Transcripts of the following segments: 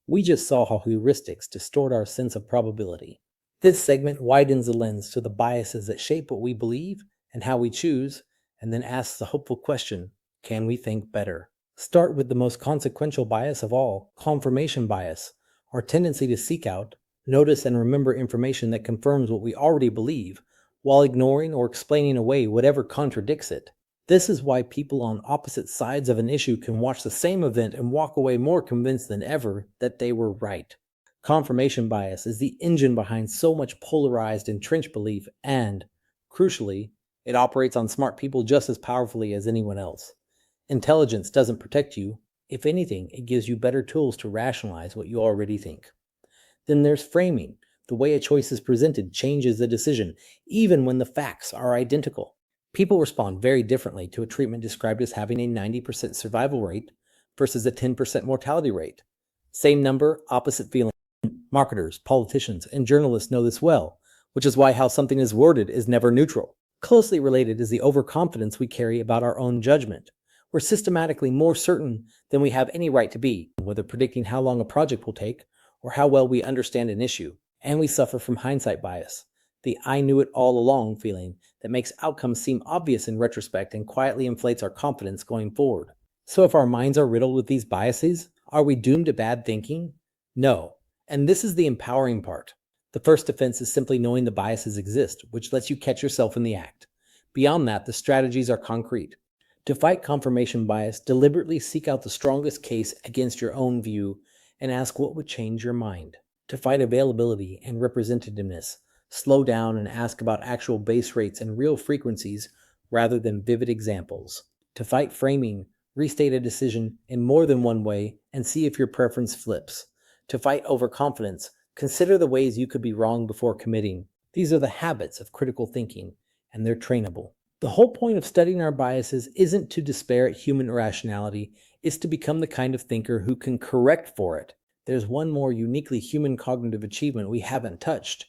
We just saw how heuristics distort our sense of probability. This segment widens the lens to the biases that shape what we believe and how we choose, and then asks the hopeful question, can we think better? Start with the most consequential bias of all, confirmation bias, our tendency to seek out, notice, and remember information that confirms what we already believe, while ignoring or explaining away whatever contradicts it. This is why people on opposite sides of an issue can watch the same event and walk away more convinced than ever that they were right. Confirmation bias is the engine behind so much polarized, entrenched belief, and, crucially, it operates on smart people just as powerfully as anyone else. Intelligence doesn't protect you. If anything, it gives you better tools to rationalize what you already think. Then there's framing. The way a choice is presented changes the decision, even when the facts are identical. People respond very differently to a treatment described as having a 90% survival rate versus a 10% mortality rate. Same number, opposite feeling. Marketers, politicians, and journalists know this well, which is why how something is worded is never neutral. Closely related is the overconfidence we carry about our own judgment. We're systematically more certain than we have any right to be, whether predicting how long a project will take or how well we understand an issue. And we suffer from hindsight bias, the I knew it all along feeling that makes outcomes seem obvious in retrospect and quietly inflates our confidence going forward. So if our minds are riddled with these biases, are we doomed to bad thinking? No. And this is the empowering part. The first defense is simply knowing the biases exist, which lets you catch yourself in the act. Beyond that, the strategies are concrete. To fight confirmation bias, deliberately seek out the strongest case against your own view and ask what would change your mind. To fight availability and representativeness, slow down and ask about actual base rates and real frequencies rather than vivid examples. To fight framing, restate a decision in more than one way and see if your preference flips. To fight overconfidence, consider the ways you could be wrong before committing. These are the habits of critical thinking, and they're trainable. The whole point of studying our biases isn't to despair at human irrationality, it's to become the kind of thinker who can correct for it. There's one more uniquely human cognitive achievement we haven't touched,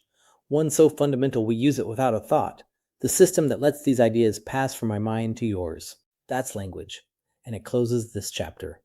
one so fundamental we use it without a thought, the system that lets these ideas pass from my mind to yours. That's language, and it closes this chapter.